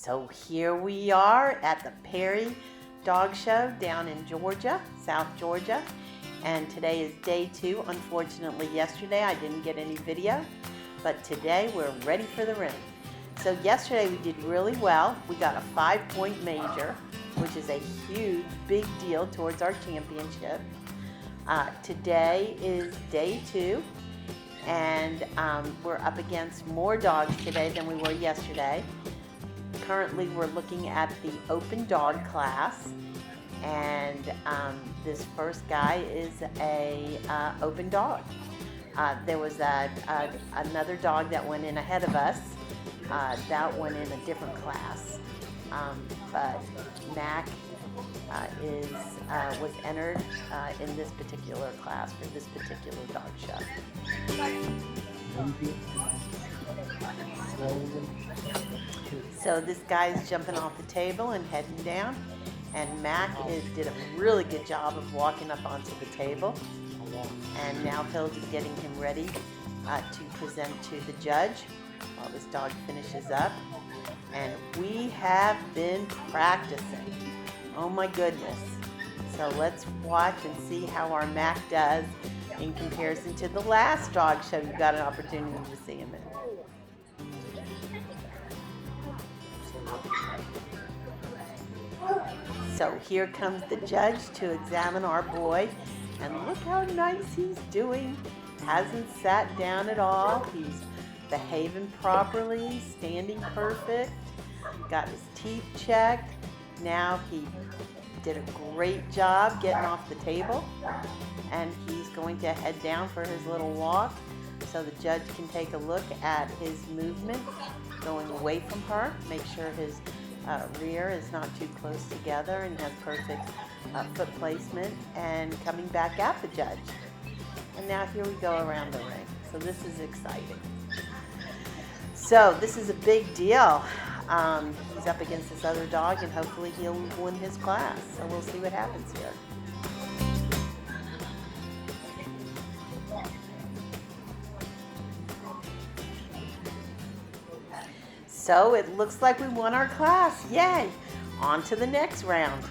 So here we are at the Perry Dog Show down in Georgia, South Georgia. And today is day 2. Unfortunately, yesterday I didn't get any video, but today we're ready for the ring. So yesterday we did really well. We got a 5-point major, which is a huge, big deal towards our championship. Today is day 2, and we're up against more dogs today than we were yesterday. Currently we're looking at the open dog class, and this first guy is a open dog. There was another dog that went in ahead of us. That went in a different class, but Mac was entered in this particular class for this particular dog show. So this guy's jumping off the table and heading down, and Mac did a really good job of walking up onto the table, and now Phil is getting him ready to present to the judge while this dog finishes up. And we have been practicing. Oh my goodness. So let's watch and see how our Mac does in comparison to the last dog show you got an opportunity to see him in. So here comes the judge to examine our boy, and look how nice he's doing. Hasn't sat down at all. He's behaving properly, standing perfect, got his teeth checked. Now he did a great job getting off the table, and he's going to head down for his little walk so the judge can take a look at his movement going away from her, make sure his rear is not too close together and has perfect foot placement, and coming back at the judge. And now here we go around the ring. So this is exciting. So this is a big deal. He's up against this other dog, and hopefully he'll win his class. So we'll see what happens here. So it looks like we won our class. Yay! On to the next round.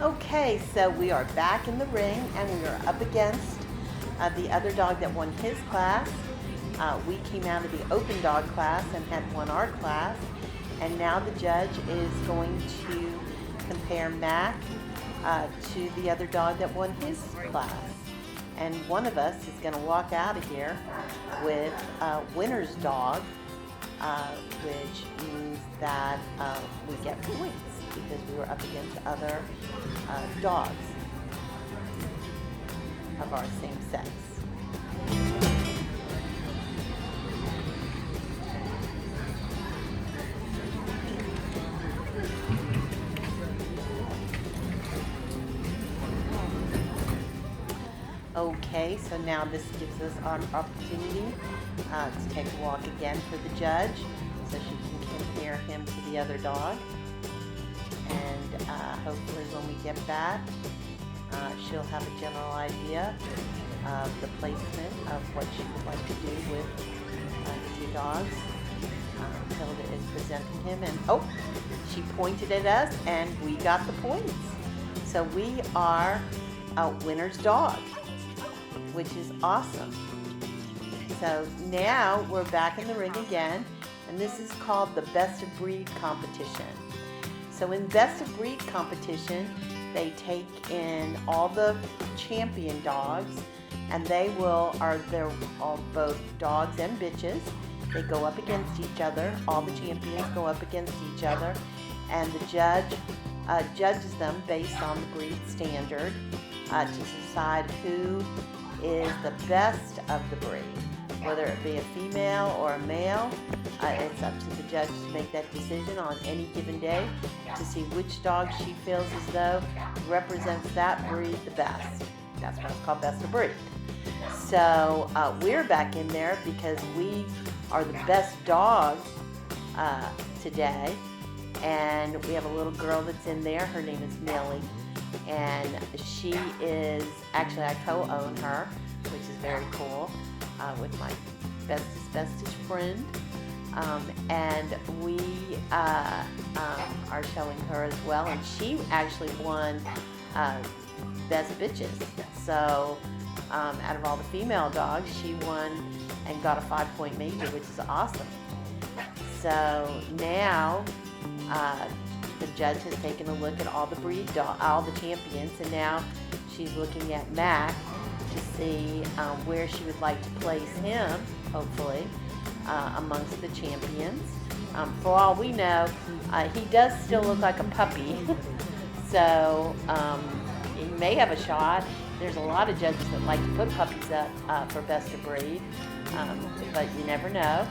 Okay, so we are back in the ring, and we are up against the other dog that won his class. We came out of the open dog class and had won our class, and now the judge is going to compare Mac to the other dog that won his class. And one of us is going to walk out of here with winner's dog, which means that we get points because we were up against other dogs of our same sex. Okay, so now this gives us an opportunity to take a walk again for the judge, so she can compare him to the other dog. And hopefully when we get back, she'll have a general idea of the placement of what she would like to do with the 2 dogs. Hilda is presenting him, and oh, she pointed at us, and we got the points. So we are a winner's dog, which is awesome. So now we're back in the ring again, and this is called the Best of Breed competition. So in Best of Breed competition, they take in all the champion dogs, and they're all both dogs and bitches. They go up against each other. All the champions go up against each other, and the judge judges them based on the breed standard to decide who is the best of the breed, whether it be a female or a male. It's up to the judge to make that decision on any given day to see which dog she feels as though represents that breed the best. That's why it's called Best of Breed. So we're back in there because we are the best dog today, and we have a little girl that's in there. Her name is Millie, and she is, actually I co-own her, which is very cool, with my bestest friend. And we are showing her as well, and she actually won Best Bitches. So out of all the female dogs, she won and got a 5-point major, which is awesome. So now the judge has taken a look at all the all the champions, and now she's looking at Mac to see where she would like to place him, hopefully, amongst the champions. For all we know, he does still look like a puppy, so he may have a shot. There's a lot of judges that like to put puppies up for best of breed, but you never know.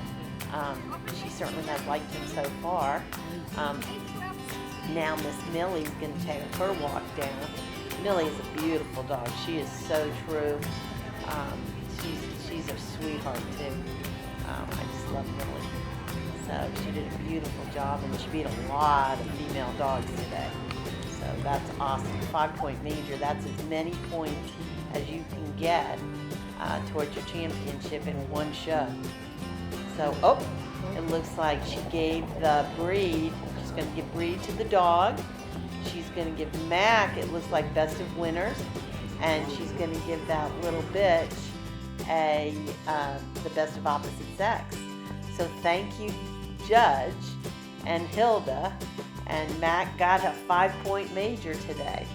She certainly has liked him so far. Now Miss Millie's going to take her walk down. Millie is a beautiful dog. She is so true. She's a sweetheart too. I just love Millie. So she did a beautiful job, and she beat a lot of female dogs today. So that's awesome. 5-point major. That's as many points as you can get towards your championship in one show. So, it looks like she gave the breed. She's going to give breed to the dog. She's going to give Mac, it looks like, best of winners. And she's going to give that little bitch the best of opposite sex. So thank you, Judge and Hilda. And Mac got a 5-point major today.